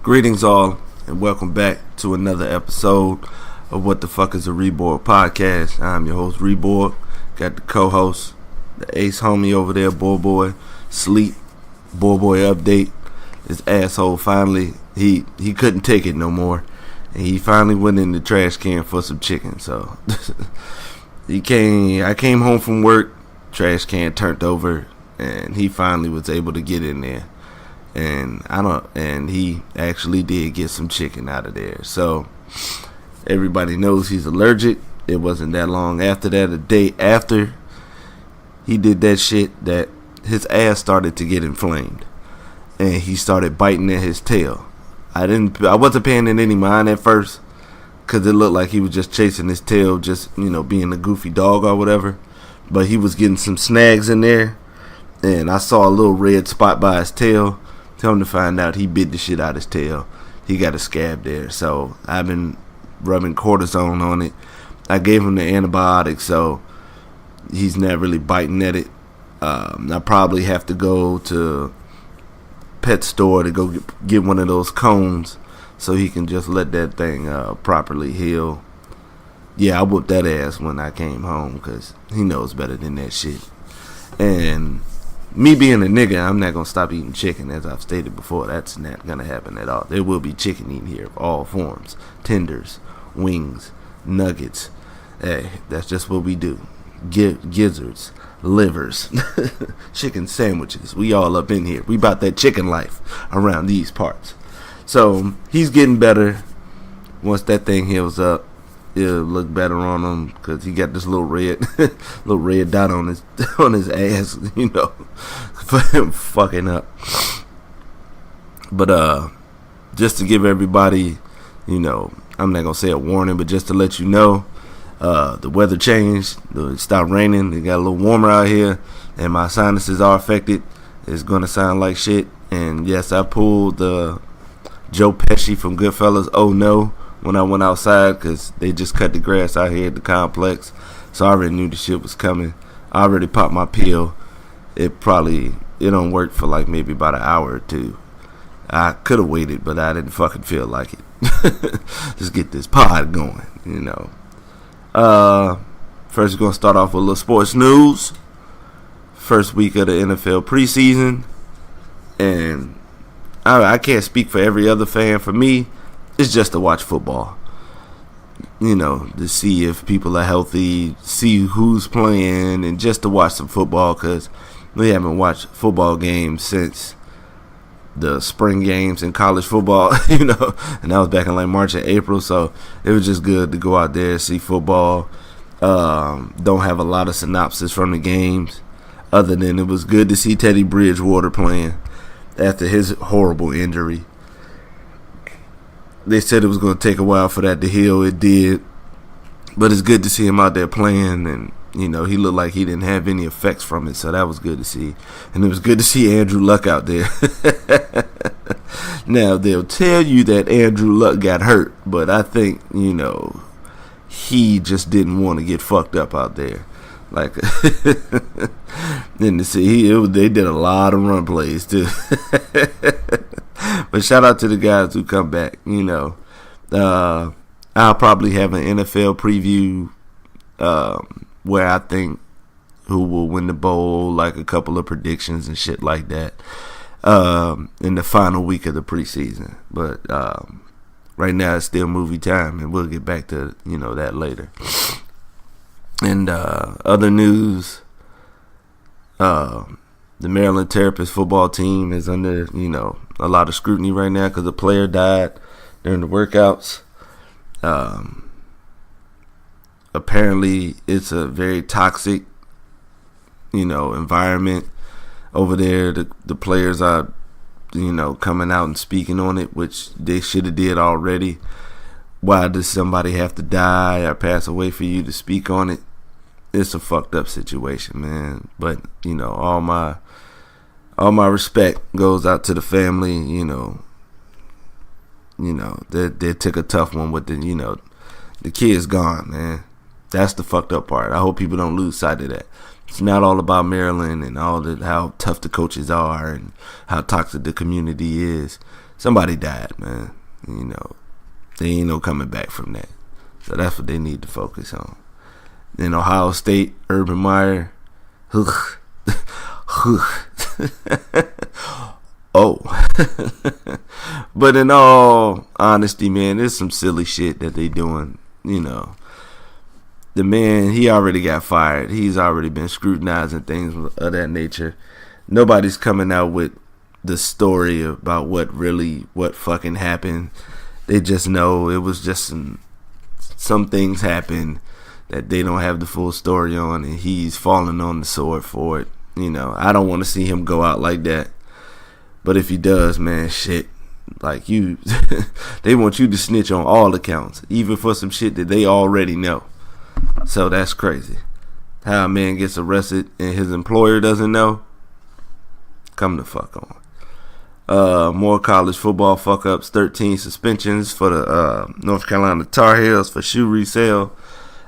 Greetings all, and welcome back to another episode of What the Fuck Is A reborG podcast. I'm your host, reborG. Got the co-host, the ace homie over there, boy, sleep, boy update. This asshole finally, he couldn't take it no more, and he finally went in the trash can for some chicken. So I came home from work, trash can turned over, and he finally was able to get in there. And he actually did get some chicken out of there. So everybody knows he's allergic. It wasn't that long after that, a day after he did that shit, that his ass started to get inflamed, and he started biting at his tail. I wasn't paying it any mind at first, because it looked like he was just chasing his tail, just, being a goofy dog or whatever. But he was getting some snags in there, and I saw a little red spot by his tail. Tell him to find out he bit the shit out his tail. He got a scab there. So I've been rubbing cortisone on it. I gave him the antibiotic, so he's not really biting at it. I probably have to go to pet store to go get one of those cones so he can just let that thing properly heal. Yeah, I whooped that ass when I came home because he knows better than that shit. And me being a nigga, I'm not going to stop eating chicken, as I've stated before. That's not going to happen at all. There will be chicken eaten here of all forms. Tenders, wings, nuggets. Hey, that's just what we do. Gizzards, livers, chicken sandwiches. We all up in here. We about that chicken life around these parts. So he's getting better. Once that thing heals up, it'll look better on him, because he got this little red dot on his ass, for him fucking up. But just to give everybody, I'm not gonna say a warning, but just to let you know, the weather changed. It stopped raining. It got a little warmer out here, and my sinuses are affected. It's gonna sound like shit. And yes, I pulled the Joe Pesci from Goodfellas. Oh no. When I went outside, because they just cut the grass out here at the complex. So I already knew the shit was coming. I already popped my pill. It don't work for like maybe about an hour or two. I could have waited, but I didn't fucking feel like it. Just get this pod going, First, we're going to start off with a little sports news. First week of the NFL preseason. And I can't speak for every other fan. For me, it's just to watch football, to see if people are healthy, see who's playing, and just to watch some football, because we haven't watched football games since the spring games in college football, and that was back in like March and April, so it was just good to go out there and see football. Don't have a lot of synopsis from the games, other than it was good to see Teddy Bridgewater playing after his horrible injury. They said it was going to take a while for that to heal. It did. But it's good to see him out there playing. And, he looked like he didn't have any effects from it. So that was good to see. And it was good to see Andrew Luck out there. Now, they'll tell you that Andrew Luck got hurt. But I think, he just didn't want to get fucked up out there. Like, then to see, they did a lot of run plays, too. But shout out to the guys who come back. I'll probably have an NFL preview where I think who will win the bowl, like a couple of predictions and shit like that, in the final week of the preseason. But right now it's still movie time, and we'll get back to that later. And other news, the Maryland Terrapins football team is under, a lot of scrutiny right now because a player died during the workouts. Apparently, it's a very toxic, environment over there. The players are, coming out and speaking on it, which they should have did already. Why does somebody have to die or pass away for you to speak on it? It's a fucked up situation, man. But, all my respect goes out to the family. They took a tough one with the kid's gone, man. That's the fucked up part. I hope people don't lose sight of that. It's not all about Maryland and how tough the coaches are and how toxic the community is. somebody died, man. They ain't no coming back from that. So that's what they need to focus on. Then Ohio State, Urban Meyer. Oh. But in all honesty, man, there's some silly shit that they doing. The man, he already got fired. He's already been scrutinized and things of that nature. Nobody's coming out with the story about what fucking happened. They just know it was just some things happened that they don't have the full story on, and he's falling on the sword for it. I don't want to see him go out like that. But if he does, man, shit. Like they want you to snitch on all accounts, even for some shit that they already know. So that's crazy. How a man gets arrested and his employer doesn't know? Come the fuck on. More college football fuck ups. 13 suspensions for the North Carolina Tar Heels for shoe resale.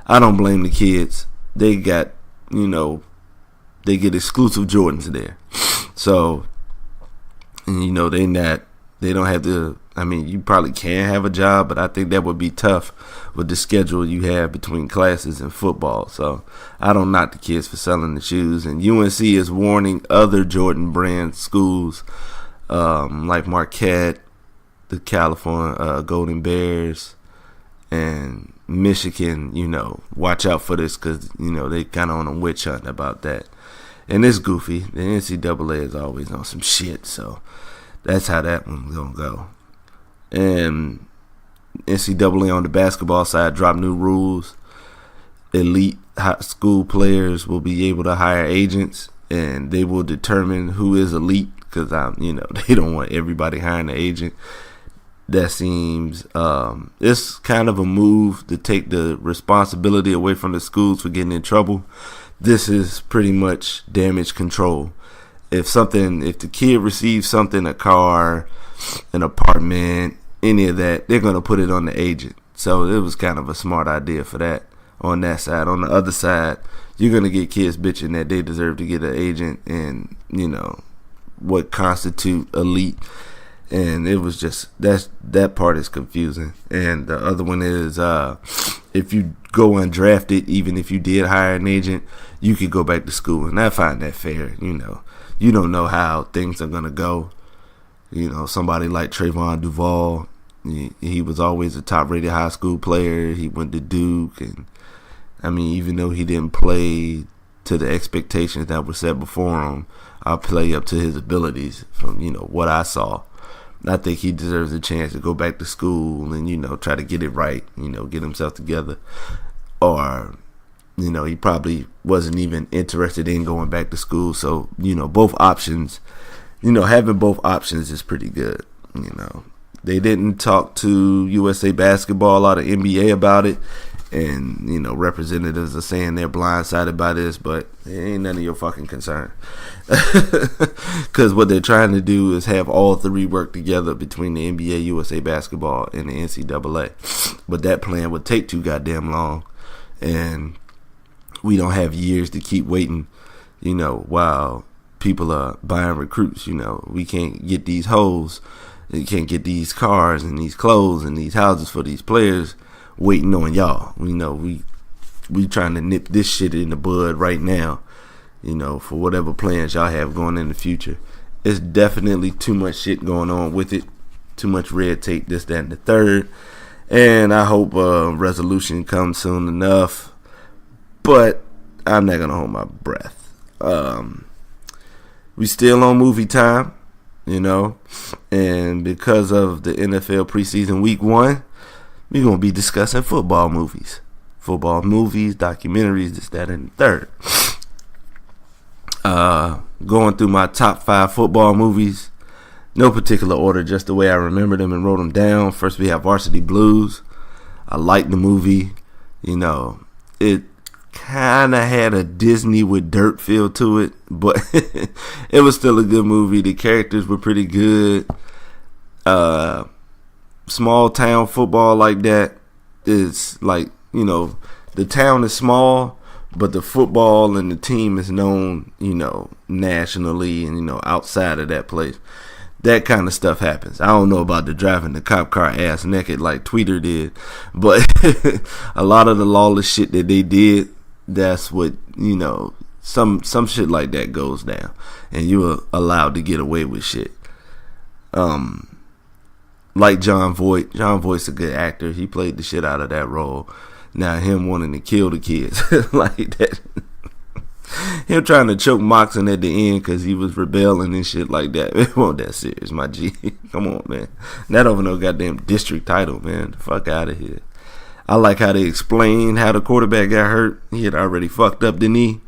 I don't blame the kids. They got, they get exclusive Jordans there. So, they don't have to, you probably can have a job, but I think that would be tough with the schedule you have between classes and football. So I don't knock the kids for selling the shoes. And UNC is warning other Jordan brand schools like Marquette, the California Golden Bears, and Michigan, watch out for this because, they kind of on a witch hunt about that. And it's goofy. The NCAA is always on some shit, so that's how that one's going to go. And NCAA on the basketball side dropped new rules. Elite high school players will be able to hire agents, and they will determine who is elite because, they don't want everybody hiring an agent. That seems it's kind of a move to take the responsibility away from the schools for getting in trouble. This is pretty much damage control. If the kid receives something, a car, an apartment, any of that, they're going to put it on the agent. So it was kind of a smart idea for that on that side. On the other side, you're going to get kids bitching that they deserve to get an agent and, what constitute elite. And it was just, that part is confusing. And the other one is, if you go undrafted, even if you did hire an agent, you could go back to school. And I find that fair. You don't know how things are going to go. Somebody like Trayvon Duval, he was always a top-rated high school player. He went to Duke. And, even though he didn't play to the expectations that were set before him, I'll play up to his abilities from, what I saw. I think he deserves a chance to go back to school and, try to get it right, get himself together. Or, he probably wasn't even interested in going back to school. So, both options, having both options is pretty good. They didn't talk to USA Basketball or the NBA about it. And, representatives are saying they're blindsided by this, but it ain't none of your fucking concern. Because what they're trying to do is have all three work together between the NBA, USA Basketball, and the NCAA. But that plan would take too goddamn long. And we don't have years to keep waiting, while people are buying recruits. We can't get these hoes. You can't get these cars and these clothes and these houses for these players waiting on y'all. We trying to nip this shit in the bud right now, for whatever plans y'all have going in the future. It's definitely too much shit going on with it. Too much red tape, this, that, and the third. And I hope resolution comes soon enough. But I'm not going to hold my breath. We still on movie time, And because of the NFL preseason week 1, we're going to be discussing football movies. Football movies, documentaries, this, that, and the third. Going through my top 5 football movies. No particular order, just the way I remember them and wrote them down. First, we have Varsity Blues. I liked the movie. It kind of had a Disney with dirt feel to it. But it was still a good movie. The characters were pretty good. Small town football like that is like, the town is small, but the football and the team is known, nationally and, outside of that place. that kind of stuff happens. I don't know about the driving the cop car ass naked like Tweeter did, but a lot of the lawless shit that they did, that's what, some shit like that goes down, and you are allowed to get away with shit. Like Jon Voight. Jon Voight's a good actor. He played the shit out of that role. Now him wanting to kill the kids like that. Him trying to choke Moxon at the end because he was rebelling and shit like that. It wasn't that serious, my G. Come on, man. That over no goddamn district title, man. The fuck out of here. I like how they explained how the quarterback got hurt. He had already fucked up the knee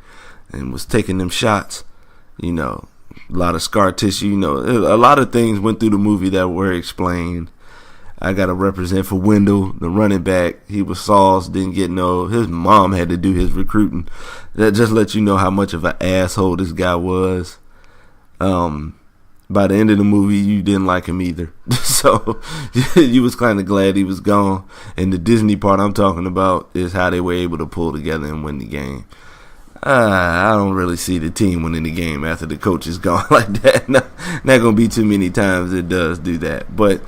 and was taking them shots. A lot of scar tissue. A lot of things went through the movie that were explained. I got to represent for Wendell, the running back. He was sauced, didn't get his mom had to do his recruiting. That just lets you know how much of an asshole this guy was. By the end of the movie, you didn't like him either. So, you was kind of glad he was gone. And the Disney part I'm talking about is how they were able to pull together and win the game. I don't really see the team winning the game after the coach is gone like that. Not going to be too many times it does do that. But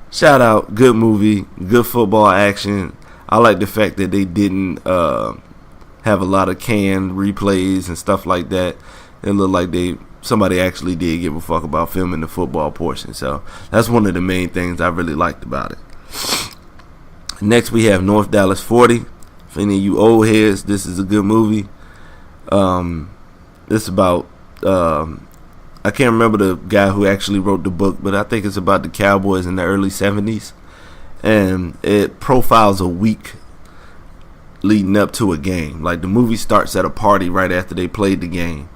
shout out, good movie, good football action. I like the fact that they didn't have a lot of canned replays and stuff like that. It looked like somebody actually did give a fuck about filming the football portion. So that's one of the main things I really liked about it. Next we have North Dallas 40. For any of you old heads, this is a good movie. It's about I can't remember the guy who actually wrote the book, but I think it's about the Cowboys in the early 70s. And it profiles a week leading up to a game. Like the movie starts at a party right after they played the game.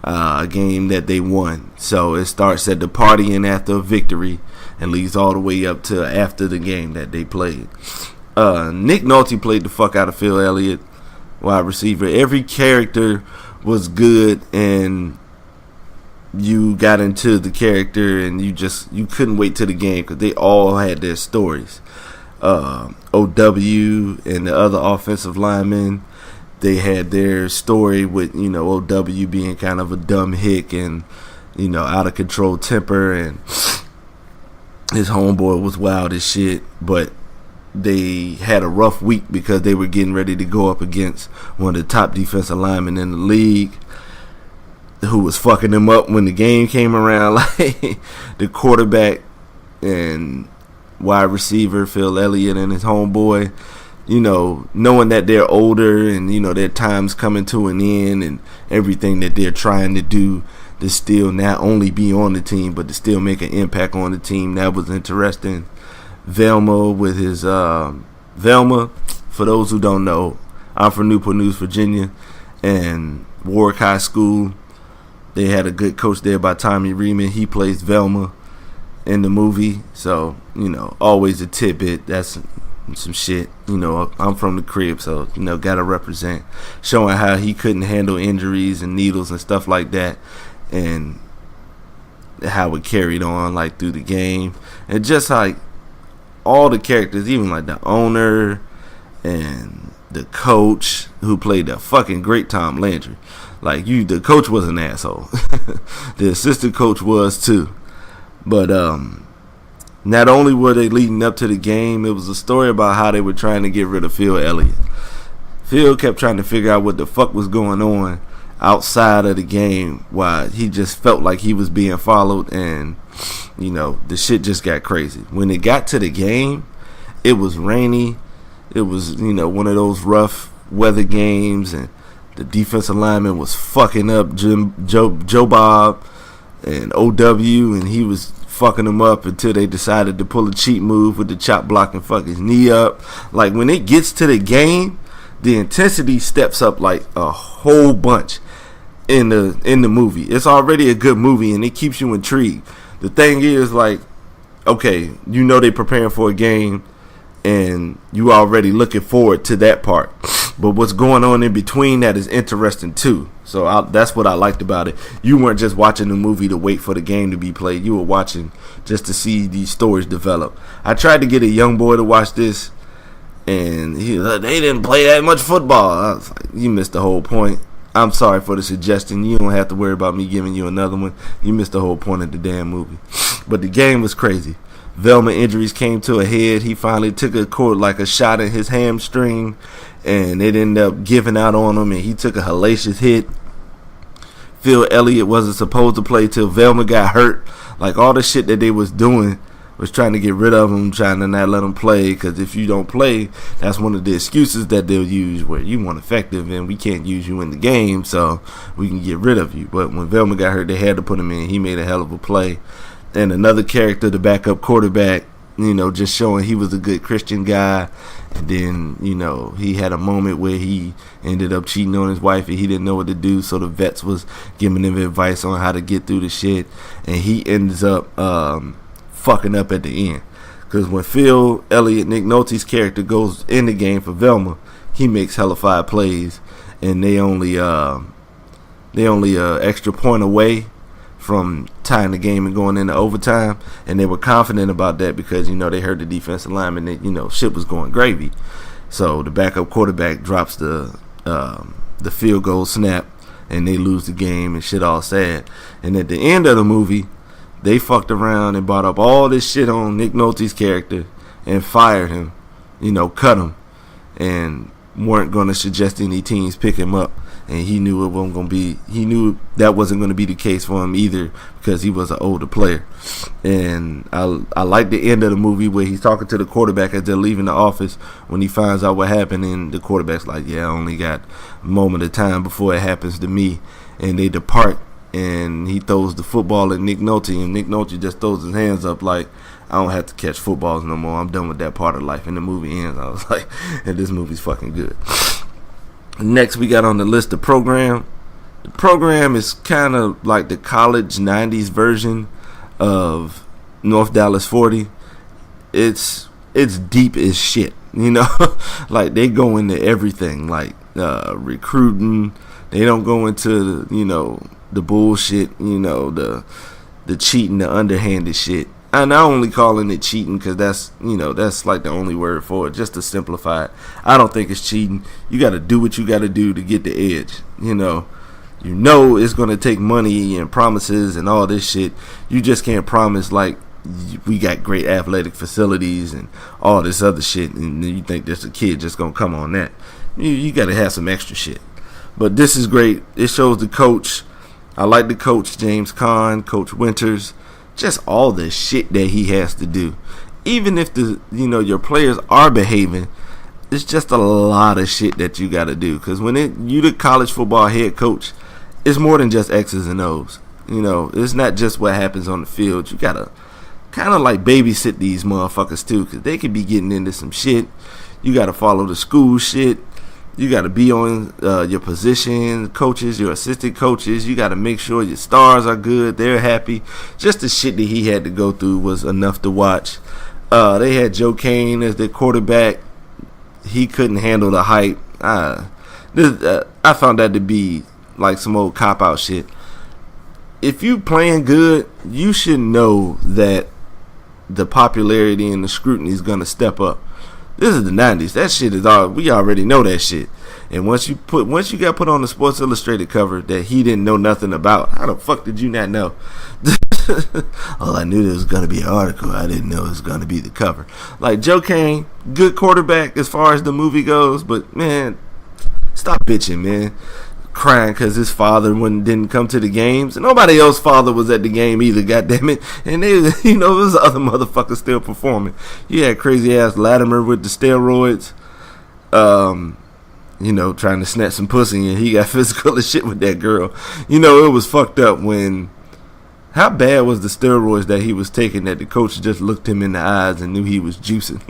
A game that they won. So it starts at the party and after a victory and leads all the way up to after the game that they played. Nick Nolte played the fuck out of Phil Elliott, wide receiver. Every character was good, and you got into the character, and you couldn't wait till the game because they all had their stories. OW and the other offensive linemen, they had their story with, OW being kind of a dumb hick and, out of control temper, and his homeboy was wild as shit, but they had a rough week because they were getting ready to go up against one of the top defensive linemen in the league who was fucking them up when the game came around. Like the quarterback and wide receiver Phil Elliott and his homeboy, knowing that they're older and their time's coming to an end and everything that they're trying to do to still not only be on the team but to still make an impact on the team. That was interesting. Velma with his Velma, for those who don't know, I'm from Newport News, Virginia, and Warwick High School. They had a good coach there by Tommy Reeman. He plays Velma in the movie, so always a tidbit. That's some shit. I'm from the crib, so gotta represent, showing how he couldn't handle injuries and needles and stuff like that, and how it carried on like through the game, and just like all the characters, even like the owner and the coach who played that fucking great Tom Landry. Like the coach was an asshole. The assistant coach was too. But not only were they leading up to the game, it was a story about how they were trying to get rid of Phil Elliott. Phil kept trying to figure out what the fuck was going on outside of the game, while he just felt like he was being followed, and the shit just got crazy. When it got to the game, it was rainy. It was one of those rough weather games, and the defensive lineman was fucking up Joe Bob and OW, and he was fucking him up until they decided to pull a cheat move with the chop block and fuck his knee up. Like when it gets to the game, the intensity steps up like a whole bunch in the movie. It's already a good movie and it keeps you intrigued. The thing is, like, okay, they're preparing for a game and you already looking forward to that part, but what's going on in between that is interesting too. So that's what I liked about it. You weren't just watching the movie to wait for the game to be played. You were watching just to see these stories develop. I tried to get a young boy to watch this, and they didn't play that much football. I was like, you missed the whole point. I'm sorry for the suggestion. You don't have to worry about me giving you another one. You missed the whole point of the damn movie. But the game was crazy. Velma injuries came to a head. He finally took a shot in his hamstring, and it ended up giving out on him, and he took a hellacious hit. Phil Elliott wasn't supposed to play till Velma got hurt. Like, all the shit that they was doing was trying to get rid of him, trying to not let him play, because if you don't play, that's one of the excuses that they'll use, where you weren't effective and we can't use you in the game, so we can get rid of you. But when Velma got hurt, they had to put him in. He made a hell of a play. And another character, the backup quarterback, just showing he was a good Christian guy. And then, he had a moment where he ended up cheating on his wife and he didn't know what to do, so the vets was giving him advice on how to get through the shit, and he ends up fucking up at the end, because when Phil Elliott, Nick Nolte's character, goes in the game for Velma, he makes hellified plays, and they only extra point away from tying the game and going into overtime, and they were confident about that because they heard the defensive lineman that shit was going gravy. So the backup quarterback drops the field goal snap, and they lose the game, and shit all sad. And at the end of the movie, they fucked around and brought up all this shit on Nick Nolte's character and fired him, cut him, and weren't going to suggest any teams pick him up. And he knew it wasn't going to be. He knew that wasn't going to be the case for him either, because he was an older player. And I like the end of the movie where he's talking to the quarterback as they're leaving the office when he finds out what happened, and the quarterback's like, "Yeah, I only got a moment of time before it happens to me." And they depart, and he throws the football at Nick Nolte, and Nick Nolte just throws his hands up like, "I don't have to catch footballs no more. I'm done with that part of life." And the movie ends. I was like, this movie's fucking good. Next, we got on the list the program. The program is kind of like the college 90s version of North Dallas 40. It's deep as shit, like they go into everything, like recruiting. They don't go into the bullshit, the cheating, the underhanded shit. I'm not only calling it cheating because that's like the only word for it, just to simplify it. I don't think it's cheating. You got to do what you got to do to get the edge. It's going to take money and promises and all this shit. You just can't promise like we got great athletic facilities and all this other shit, and you think there's a kid just going to come on that. You got to have some extra shit. But this is great. It shows the coach. I like the coach, James Caan, Coach Winters. Just all the shit that he has to do. Even if your players are behaving, it's just a lot of shit that you got to do. Because when you the college football head coach, it's more than just X's and O's. It's not just what happens on the field. You got to kind of like babysit these motherfuckers too, because they could be getting into some shit. You got to follow the school shit. You got to be on your position, coaches, your assistant coaches. You got to make sure your stars are good, they're happy. Just the shit that he had to go through was enough to watch. They had Joe Kane as their quarterback. He couldn't handle the hype. I found that to be like some old cop-out shit. If you playing good, you should know that the popularity and the scrutiny is going to step up. This is the 90s. That shit is all. We already know that shit. And once you got put on the Sports Illustrated cover that he didn't know nothing about, how the fuck did you not know? All I knew there was gonna be an article. I didn't know it was gonna be the cover. Like Joe Kane, good quarterback as far as the movie goes, but man, stop bitching, man. Crying because his father didn't come to the games, and nobody else's father was at the game either. Goddamn it! And they, there's other motherfuckers still performing. You had crazy ass Latimer with the steroids, trying to snatch some pussy, and he got physical as shit with that girl. It was fucked up when. How bad was the steroids that he was taking that the coach just looked him in the eyes and knew he was juicing?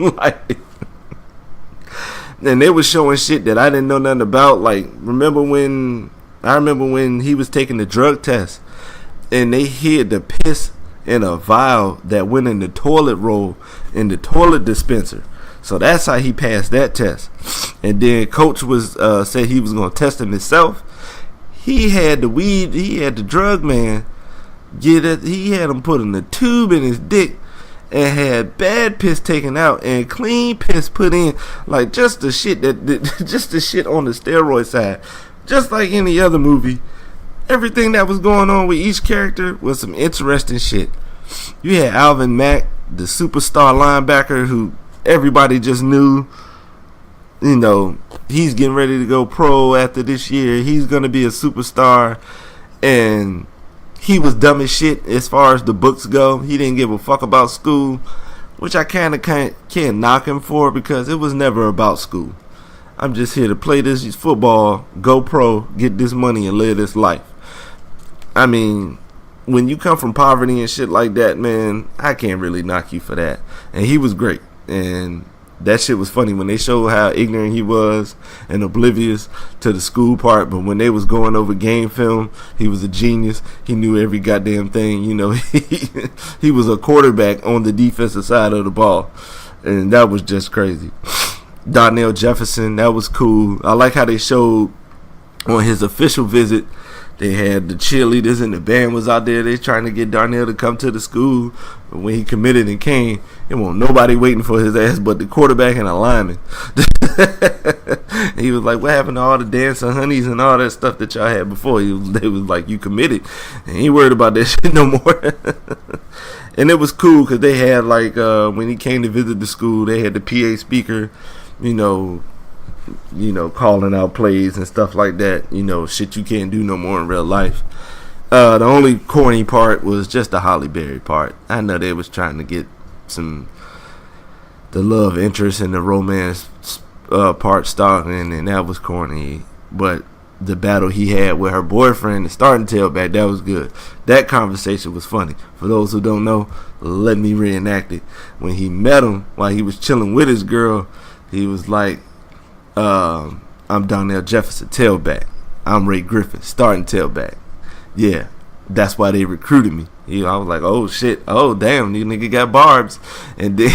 And they was showing shit that I didn't know nothing about. Like, I remember when he was taking the drug test and they hid the piss in a vial that went in the toilet roll in the toilet dispenser. So that's how he passed that test. And then coach was said he was going to test him himself. He had the drug man get it. He had him put in a tube in his dick and had bad piss taken out and clean piss put in, like just the shit just the shit on the steroid side. Just like any other movie, everything that was going on with each character was some interesting shit. You had Alvin Mack, the superstar linebacker who everybody just knew, he's getting ready to go pro after this year. He's going to be a superstar. And he was dumb as shit as far as the books go. He didn't give a fuck about school, which I kind of can't knock him for, because it was never about school. I'm just here to play this football, go pro, get this money, and live this life. I mean, when you come from poverty and shit like that, man, I can't really knock you for that. And he was great. And that shit was funny when they showed how ignorant he was and oblivious to the school part. But when they was going over game film, he was a genius. He knew every goddamn thing. He was a quarterback on the defensive side of the ball. And that was just crazy. Darnell Jefferson, that was cool. I like how they showed on his official visit, they had the cheerleaders and the band was out there. They trying to get Darnell to come to the school. But when he committed and came, there wasn't nobody waiting for his ass but the quarterback and a lineman. He was like, what happened to all the dancing honeys and all that stuff that y'all had before? They was like, you committed. And he ain't worried about that shit no more. And it was cool because they had when he came to visit the school, they had the PA speaker, calling out plays and stuff like that. Shit you can't do no more in real life. The only corny part was just the Halle Berry part. I know they was trying to get the love interest and the romance part starting, and that was corny. But the battle he had with her boyfriend, the starting tailback, that was good. That conversation was funny. For those who don't know, let me reenact it. When he met him while he was chilling with his girl, he was like, I'm Darnell Jefferson, tailback. I'm Ray Griffin, starting tailback. Yeah, that's why they recruited me. I was like, oh shit, oh damn, these nigga got barbs. And then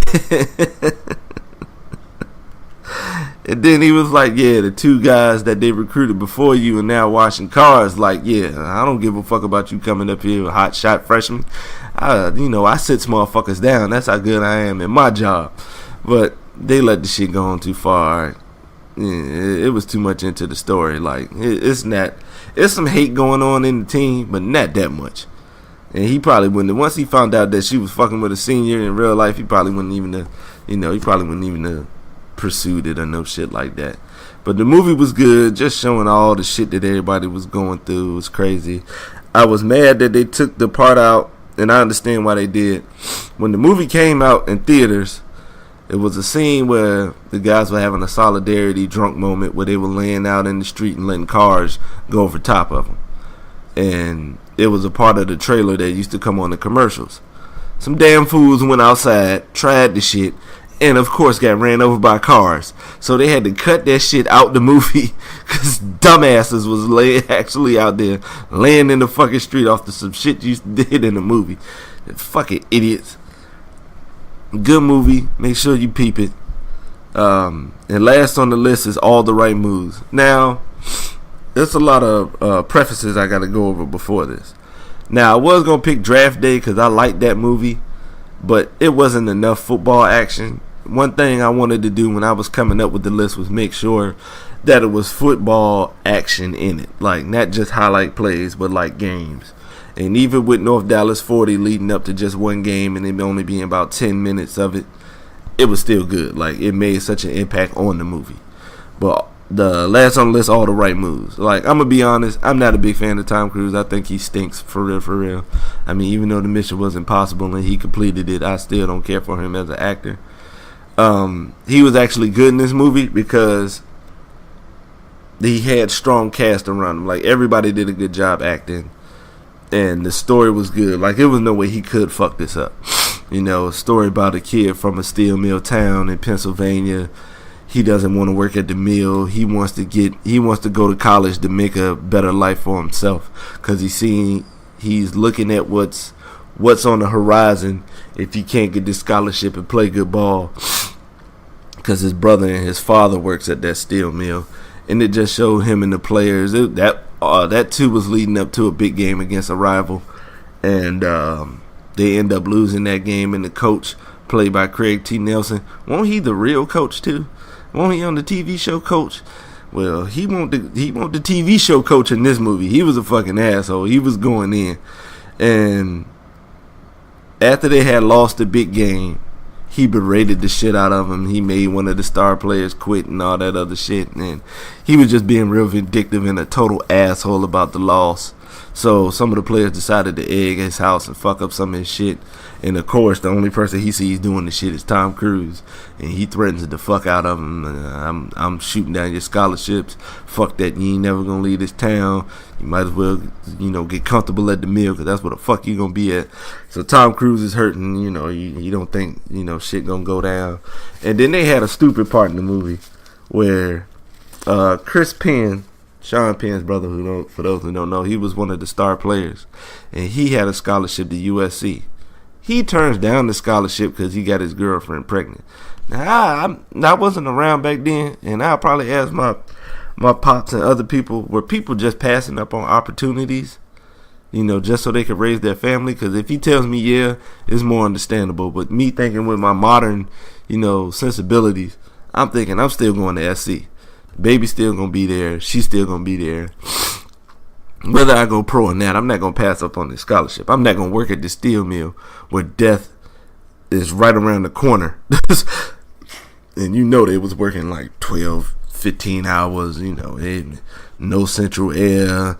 and then he was like, yeah, the two guys that they recruited before you and now washing cars, like, yeah, I don't give a fuck about you coming up here with hot shot freshman. I sit motherfuckers down. That's how good I am at my job. But they let the shit go on too far. It was too much into the story. Like, it's some hate going on in the team, but not that much. And he probably wouldn't. Once he found out that she was fucking with a senior in real life, he probably wouldn't even have pursued it or no shit like that. But the movie was good, just showing all the shit that everybody was going through. It was crazy. I was mad that they took the part out, and I understand why they did. When the movie came out in theaters, it was a scene where the guys were having a solidarity drunk moment where they were laying out in the street and letting cars go over top of them. And it was a part of the trailer that used to come on the commercials. Some damn fools went outside, tried the shit, and of course got ran over by cars. So they had to cut that shit out the movie because dumbasses was actually out there laying in the fucking street off some shit you did in the movie. Fucking idiots. Good movie. Make sure you peep it. And last on the list is All the Right Moves. Now, there's a lot of prefaces I got to go over before this. Now, I was going to pick Draft Day because I liked that movie, but it wasn't enough football action. One thing I wanted to do when I was coming up with the list was make sure that it was football action in it. Like, not just highlight plays, but like games. And even with North Dallas 40 leading up to just one game and it only being about 10 minutes of it, it was still good. Like, it made such an impact on the movie. But the last on the list, All the Right Moves. Like, I'm going to be honest, I'm not a big fan of Tom Cruise. I think he stinks, for real, for real. I mean, even though the mission was impossible and he completed it, I still don't care for him as an actor. He was actually good in this movie because he had strong cast around him. Like, everybody did a good job acting. And the story was good. Like, it was no way he could fuck this up. A story about a kid from a steel mill town in Pennsylvania. He doesn't want to work at the mill. He wants to go to college to make a better life for himself. Because he's looking at what's on the horizon if he can't get this scholarship and play good ball. Because his brother and his father works at that steel mill. And it just showed him and the players. That too was leading up to a big game against a rival. And they end up losing that game. And the coach, played by Craig T. Nelson, won't he the real coach too? Won't he on the TV show coach? Well, he won't the TV show coach in this movie. He was a fucking asshole. He was going in. And after they had lost the big game, he berated the shit out of him. He made one of the star players quit and all that other shit. And he was just being real vindictive and a total asshole about the loss. So some of the players decided to egg his house and fuck up some of his shit. And of course, the only person he sees doing the shit is Tom Cruise. And he threatens the fuck out of him. I'm shooting down your scholarships. Fuck that. You ain't never gonna leave this town. You might as well, get comfortable at the mill, because that's where the fuck you gonna be at. So Tom Cruise is hurting. You don't think, shit gonna go down. And then they had a stupid part in the movie where Chris Penn, Sean Penn's brother, for those who don't know, he was one of the star players, and he had a scholarship to USC. He turns down the scholarship because he got his girlfriend pregnant. Now, I wasn't around back then, and I'll probably ask my pops and other people, were people just passing up on opportunities, just so they could raise their family? Because if he tells me, yeah, it's more understandable. But me thinking with my modern, sensibilities, I'm thinking I'm still going to SC. Baby's still gonna be there. She's still gonna be there. Whether I go pro or not, I'm not gonna pass up on this scholarship. I'm not gonna work at the steel mill where death is right around the corner. And they was working like 12, 15 hours. No central air.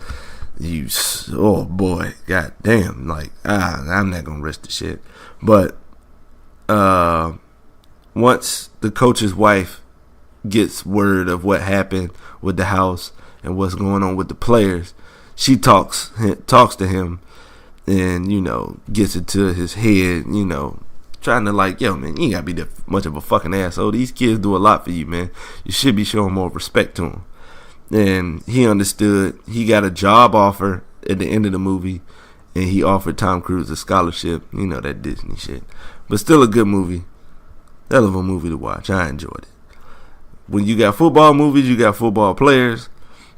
Oh boy, god damn. I'm not gonna risk the shit. But once the coach's wife gets word of what happened with the house and what's going on with the players, she talks to him and gets into his head, trying to yo, man, you ain't gotta be that much of a fucking asshole. These kids do a lot for you, man. You should be showing more respect to them. And he understood. He got a job offer at the end of the movie, and he offered Tom Cruise a scholarship. That Disney shit, but still a good movie. Hell of a movie to watch. I enjoyed it. When you got football movies, you got football players.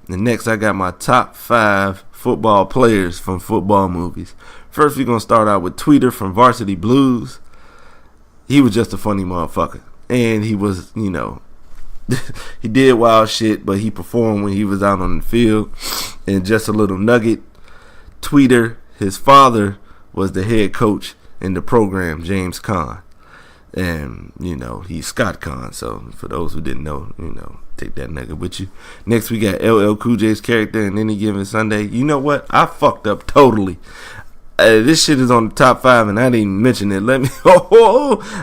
And next, I got my top 5 football players from football movies. First, we're going to start out with Tweeter from Varsity Blues. He was just a funny motherfucker. And he was, he did wild shit, but he performed when he was out on the field. And just a little nugget, Tweeter, his father, was the head coach in the program, James Caan. And, he's Scott Conn. So, for those who didn't know, take that nugget with you. Next, we got LL Cool J's character in Any Given Sunday. You know what? I fucked up totally. This shit is on the top 5, and I didn't even mention it.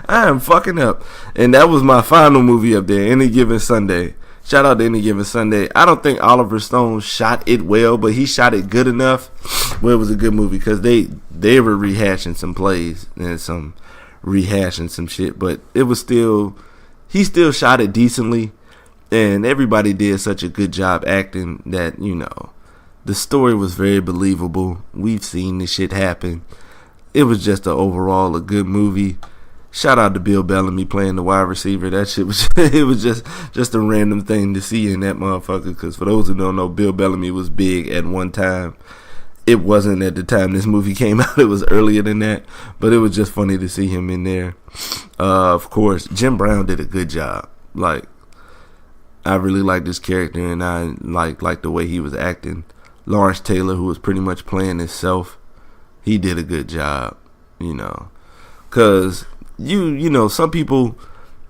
I am fucking up. And that was my final movie up there, Any Given Sunday. Shout out to Any Given Sunday. I don't think Oliver Stone shot it well, but he shot it good enough where it was a good movie, because they were rehashing some plays and rehashing some shit, but it was he still shot it decently, and everybody did such a good job acting that the story was very believable. We've seen this shit happen. It was just overall a good movie. Shout out to Bill Bellamy playing the wide receiver. That shit was it was just a random thing to see in that motherfucker, because for those who don't know, Bill Bellamy was big at one time. It wasn't at the time this movie came out. It was earlier than that. But it was just funny to see him in there. Of course, Jim Brown did a good job. I really liked this character, and I liked the way he was acting. Lawrence Taylor, who was pretty much playing himself, he did a good job, Because, some people,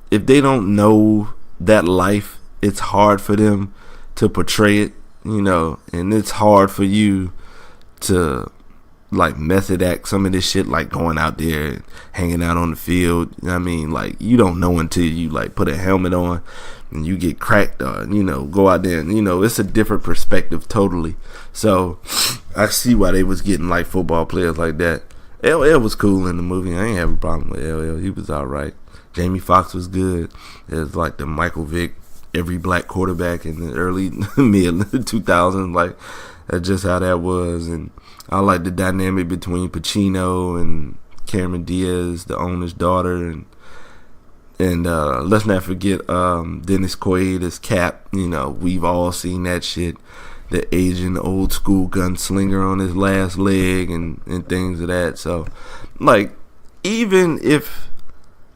if they don't know that life, it's hard for them to portray it, and it's hard for you to method act some of this shit, like going out there and hanging out on the field. You don't know until you put a helmet on and you get cracked, or go out there and it's a different perspective totally. So I see why they was getting football players like that. LL was cool in the movie. I ain't have a problem with LL. He was alright. Jamie Foxx was good. It was the Michael Vick, every black quarterback in the early mid 2000s. That's just how that was. And I like the dynamic between Pacino and Cameron Diaz, the owner's daughter, and let's not forget Dennis Quaid as Cap. We've all seen that shit. The Asian old school gunslinger on his last leg and things of that. So, even if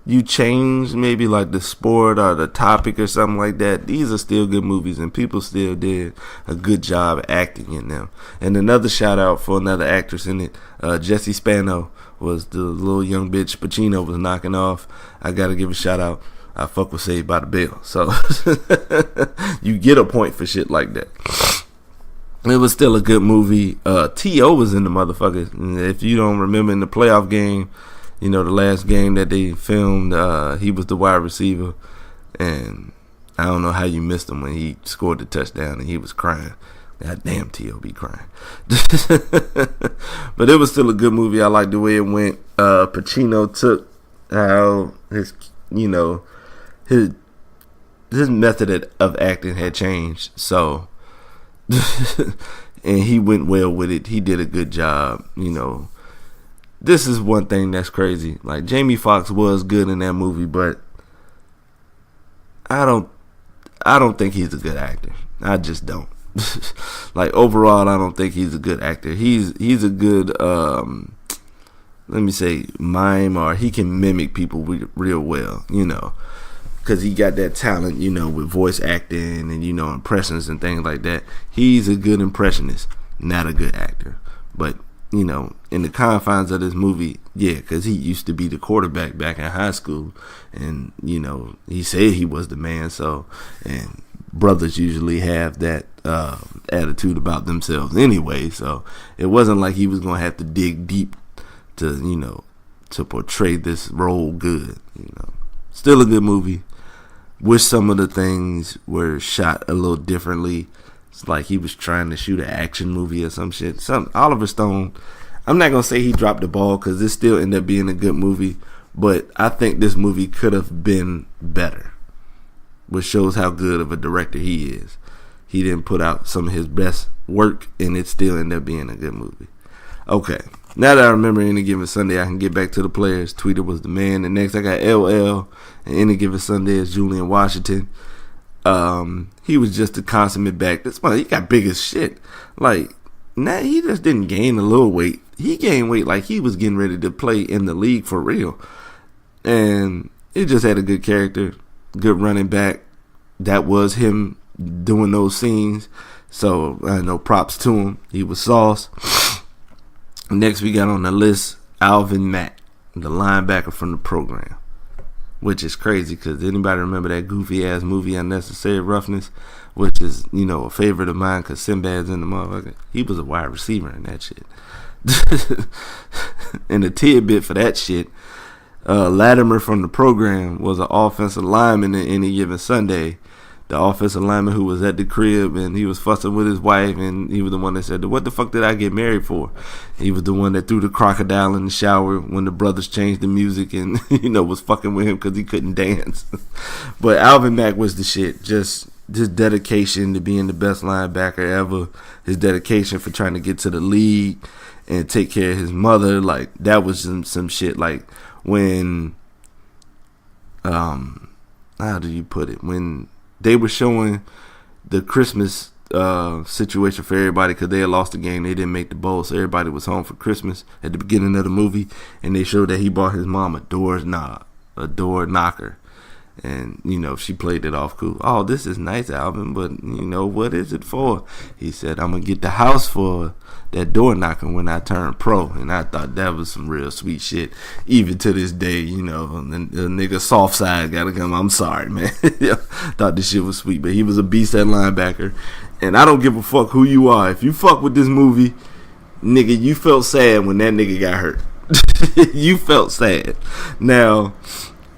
you change maybe like the sport or the topic or something like that, these are still good movies and people still did a good job acting in them. And another shout out for another actress in it, Jessie Spano was the little young bitch Pacino was knocking off. I gotta give a shout out. I fuck with Saved by the Bell. So you get a point for shit like that. It was still a good movie. T.O. was in the motherfucker. And if you don't remember in the playoff game, you know, the last game that they filmed, he was the wide receiver. And I don't know how you missed him when he scored the touchdown and he was crying. God damn, T.O. be crying. But it was still a good movie. I liked the way it went. Pacino took how his, you know, his method of acting had changed. So, and he went well with it. He did a good job, you know. This is one thing that's crazy. Like, Jamie Foxx was good in that movie, but I don't think he's a good actor. I just don't. Like, overall, I don't think he's a good actor. He's a good let me say mime, or he can mimic people real well, you know, because he got that talent, you know, with voice acting and, you know, impressions and things like that. He's a good impressionist, not a good actor. But, you know, in the confines of this movie, yeah, because he used to be the quarterback back in high school, and, you know, he said he was the man. So, and brothers usually have that attitude about themselves anyway, so it wasn't like he was gonna have to dig deep to, you know, to portray this role good. You know, still a good movie. Wish some of the things were shot a little differently. It's like he was trying to shoot an action movie or some shit. Oliver Stone, I'm not gonna say he dropped the ball, because this still ended up being a good movie, but I think this movie could have been better, which shows how good of a director he is. He didn't put out some of his best work, and it still ended up being a good movie. Okay, now that I remember Any Given Sunday, I can get back to the players. Tweeter was the man. And next I got LL, and Any Given Sunday is Julian Washington. He was just a consummate back. This one, he got big as shit. Like, now he just didn't gain a little weight. He gained weight like he was getting ready to play in the league for real. And he just had a good character, good running back. That was him doing those scenes. So, I know, props to him. He was sauce. Next we got on the list Alvin Mack, the linebacker from the program. Which is crazy, because anybody remember that goofy ass movie Unnecessary Roughness, which is, you know, a favorite of mine because Sinbad's in the motherfucker. He was a wide receiver in that shit. And a tidbit for that shit, Latimer from the program was an offensive lineman in Any Given Sunday. The offensive lineman who was at the crib, and he was fussing with his wife, and he was the one that said, "What the fuck did I get married for?" He was the one that threw the crocodile in the shower when the brothers changed the music, and, you know, was fucking with him because he couldn't dance. But Alvin Mack was the shit. Just his dedication to being the best linebacker ever, his dedication for trying to get to the league and take care of his mother, like, that was some shit. Like, when how do you put it, when they were showing the Christmas situation for everybody, because they had lost the game, they didn't make the bowl, so everybody was home for Christmas at the beginning of the movie, and they showed that he bought his mom a door knocker, and, you know, she played it off cool. "Oh, this is nice, Alvin, but, you know, what is it for?" He said, "I'm gonna get the house for that door knocker when I turn pro." And I thought that was some real sweet shit. Even to this day, you know, the nigga soft side gotta come. I'm sorry, man. Thought this shit was sweet, but he was a beast at linebacker. And I don't give a fuck who you are. If you fuck with this movie, nigga, you felt sad when that nigga got hurt. You felt sad. Now,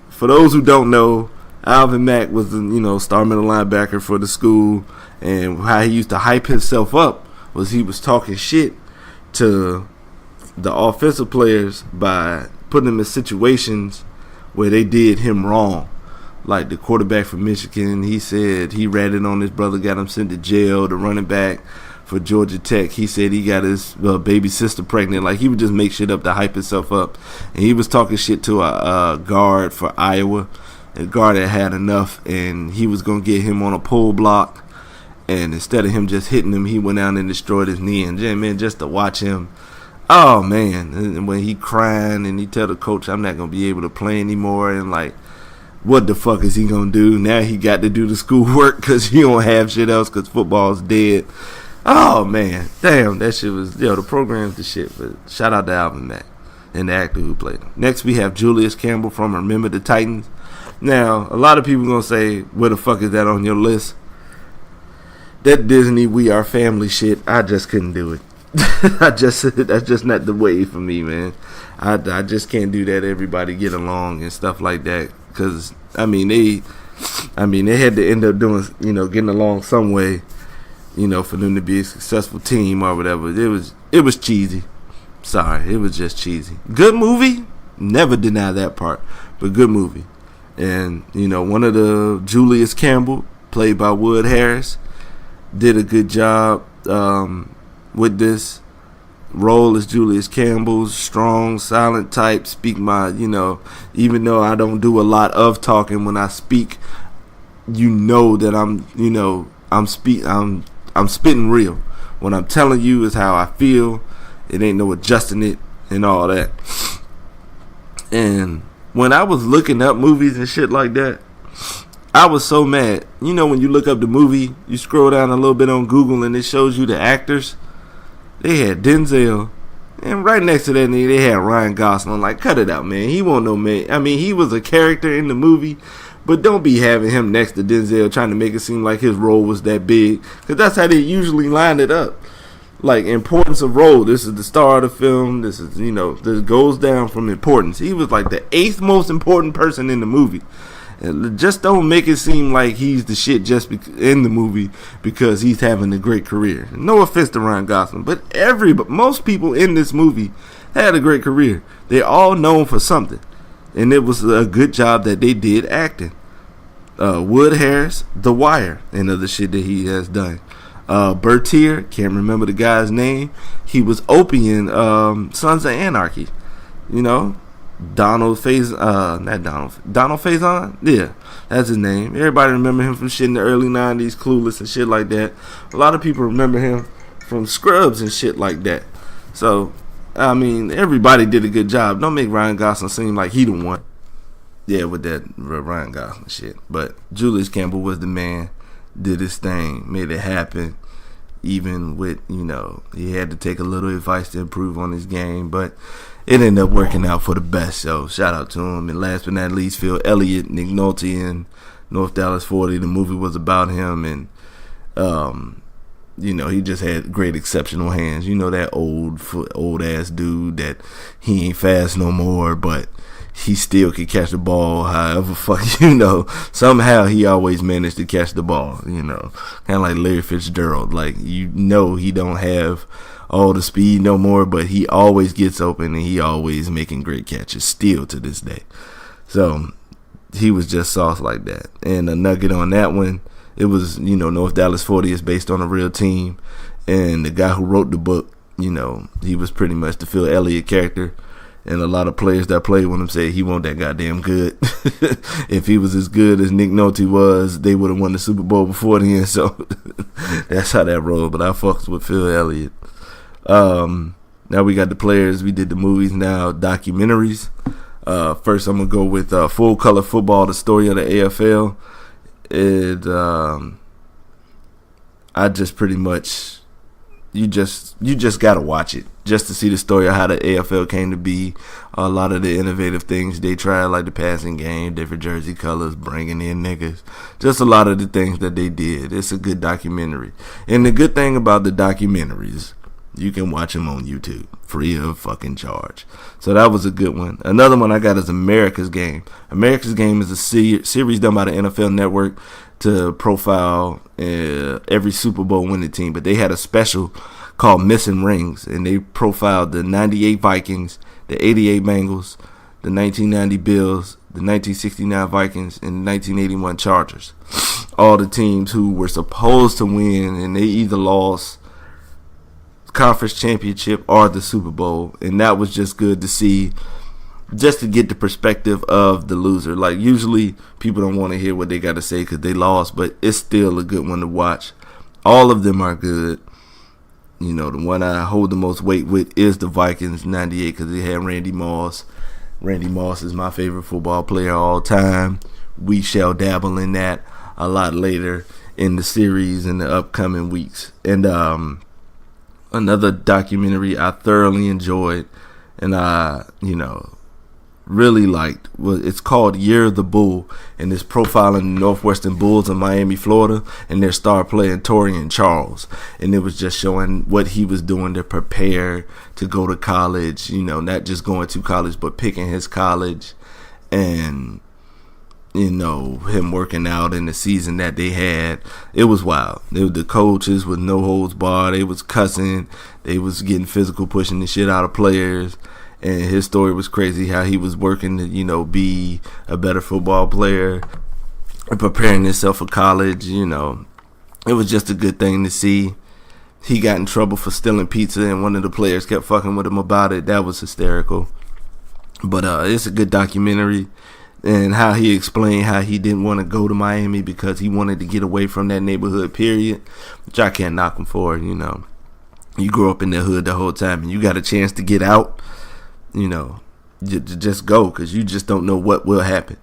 for those who don't know, Alvin Mack was the, you know, star middle linebacker for the school, and how he used to hype himself up was he was talking shit to the offensive players by putting them in situations where they did him wrong. Like the quarterback from Michigan, he said he ratted on his brother, got him sent to jail. The running back for Georgia Tech, he said he got his baby sister pregnant. Like, he would just make shit up to hype himself up. And he was talking shit to a guard for Iowa. The guard had enough, and he was going to get him on a pull block. And instead of him just hitting him, he went out and destroyed his knee. And, man, just to watch him, Oh man, and when he crying and he tell the coach, I'm not gonna be able to play anymore, and like, what the fuck is he gonna do? Now he got to do the schoolwork because he don't have shit else because football's dead. Oh man, damn, that shit was, the program's the shit. But shout out to Alvin Mack and the actor who played him. Next we have Julius Campbell from Remember the Titans. Now a lot of people gonna say, where the fuck is that on your list? That Disney We Are Family shit, I just couldn't do it. That's just not the way for me, man. I just can't do that. Everybody get along and stuff like that, because they had to end up doing, getting along some way, for them to be a successful team or whatever. It was cheesy. Sorry, it was just cheesy. Good movie, never deny that part, but good movie. And one of the Julius Campbell, played by Wood Harris, did a good job with this role as Julius Campbell's strong, silent type. Speak my, even though I don't do a lot of talking, when I speak, that I'm spitting real. What I'm telling you is how I feel. It ain't no adjusting it and all that. And when I was looking up movies and shit like that, I was so mad. When you look up the movie, you scroll down a little bit on Google and it shows you the actors. They had Denzel, and right next to that nigga, they had Ryan Gosling. Like, cut it out, man. He won't no man. I mean, he was a character in the movie, but don't be having him next to Denzel trying to make it seem like his role was that big, because that's how they usually line it up. Like, importance of role. This is the star of the film. This is, this goes down from importance. He was like the 8th most important person in the movie. And just don't make it seem like he's the shit just in the movie because he's having a great career. No offense to Ryan Gosling, but most people in this movie had a great career. They're all known for something, and it was a good job that they did acting. Wood Harris, The Wire, and other shit that he has done. Bertier, can't remember the guy's name. He was Opie in Sons of Anarchy. Donald Faison, yeah, that's his name. Everybody remember him from shit in the early 90s, Clueless and shit like that. A lot of people remember him from Scrubs and shit like that. So, everybody did a good job. Don't make Ryan Gosling seem like he the one. Yeah, with that Ryan Gosling shit. But Julius Campbell was the man, did his thing, made it happen. Even with, he had to take a little advice to improve on his game, but it ended up working out for the best. So shout out to him. And last but not least, Phil Elliott, Nick Nolte in North Dallas 40. The movie was about him, and he just had great exceptional hands. That old ass dude that he ain't fast no more, but he still could catch the ball. However, somehow he always managed to catch the ball. Kind of like Larry Fitzgerald. Like, he don't have all the speed no more, but he always gets open and he always making great catches still to this day. So he was just sauce like that. And a nugget on that one, it was, North Dallas 40 is based on a real team, and the guy who wrote the book, he was pretty much the Phil Elliott character. And a lot of players that played with him said he wasn't that goddamn good. If he was as good as Nick Nolte was, they would have won the Super Bowl before then. So that's how that rolled. But I fucks with Phil Elliott. Now we got the players. We did the movies. Now documentaries. First, I'm gonna go with Full Color Football: The Story of the AFL. I just pretty much, you just gotta watch it just to see the story of how the AFL came to be. A lot of the innovative things they tried, like the passing game, different jersey colors, bringing in niggas, just a lot of the things that they did. It's a good documentary, and the good thing about the documentaries, you can watch them on YouTube free of fucking charge. So that was a good one. Another one I got is America's Game. America's Game is a series done by the NFL Network to profile every Super Bowl winning team. But they had a special called Missing Rings, and they profiled the 98 Vikings, the 88 Bengals, the 1990 Bills, the 1969 Vikings, and the 1981 Chargers. All the teams who were supposed to win, and they either lost conference championship or the Super Bowl. And that was just good to see, just to get the perspective of the loser. Like, usually people don't want to hear what they got to say because they lost, but it's still a good one to watch. All of them are good. the one I hold the most weight with is the Vikings '98 because it had Randy Moss. Randy Moss is my favorite football player of all time. We shall dabble in that a lot later in the series in the upcoming weeks. And another documentary I thoroughly enjoyed and really liked it's called Year of the Bull, and it's profiling the Northwestern Bulls of Miami, Florida, and their star player Torian Charles. And it was just showing what he was doing to prepare to go to college, not just going to college but picking his college, and him working out in the season that they had. It was wild. The coaches with no holds barred. They was cussing. They was getting physical, pushing the shit out of players. And his story was crazy, how he was working to, be a better football player and preparing himself for college. It was just a good thing to see. He got in trouble for stealing pizza, and one of the players kept fucking with him about it. That was hysterical. But it's a good documentary. And how he explained how he didn't want to go to Miami because he wanted to get away from that neighborhood, period. Which I can't knock him for, You grew up in the hood the whole time and you got a chance to get out, just go, because you just don't know what will happen.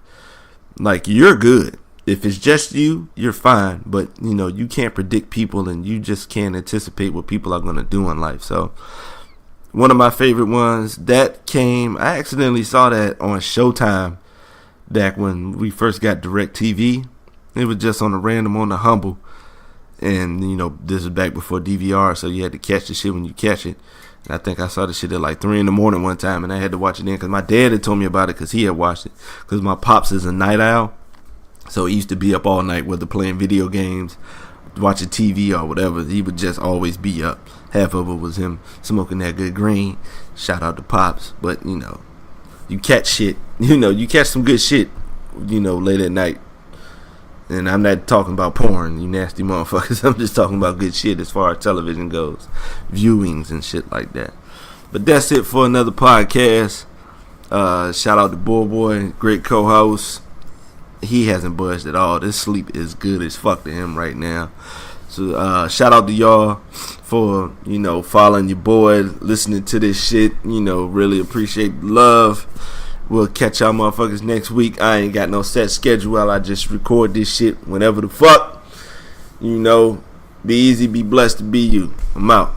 Like, you're good. If it's just you, you're fine. But, you can't predict people and you just can't anticipate what people are going to do in life. So, one of my favorite ones, I accidentally saw that on Showtime. Back when we first got DirecTV, it was just on the humble, and this is back before DVR, so you had to catch the shit when you catch it. And I think I saw the shit at like 3 a.m. one time, and I had to watch it then because my dad had told me about it because he had watched it. Because my pops is a night owl, so he used to be up all night, whether playing video games, watching TV or whatever. He would just always be up. Half of it was him smoking that good green. Shout out to Pops, but you catch shit, you catch some good shit, late at night. And I'm not talking about porn, you nasty motherfuckers. I'm just talking about good shit as far as television goes, viewings and shit like that. But that's it for another podcast. Shout out to Boy, great co-host. He hasn't budged at all. This sleep is good as fuck to him right now. So shout out to y'all for following your boy, listening to this shit. Really appreciate the love. We'll catch y'all motherfuckers next week. I ain't got no set schedule. I just record this shit whenever the fuck. Be easy, be blessed to be you. I'm out.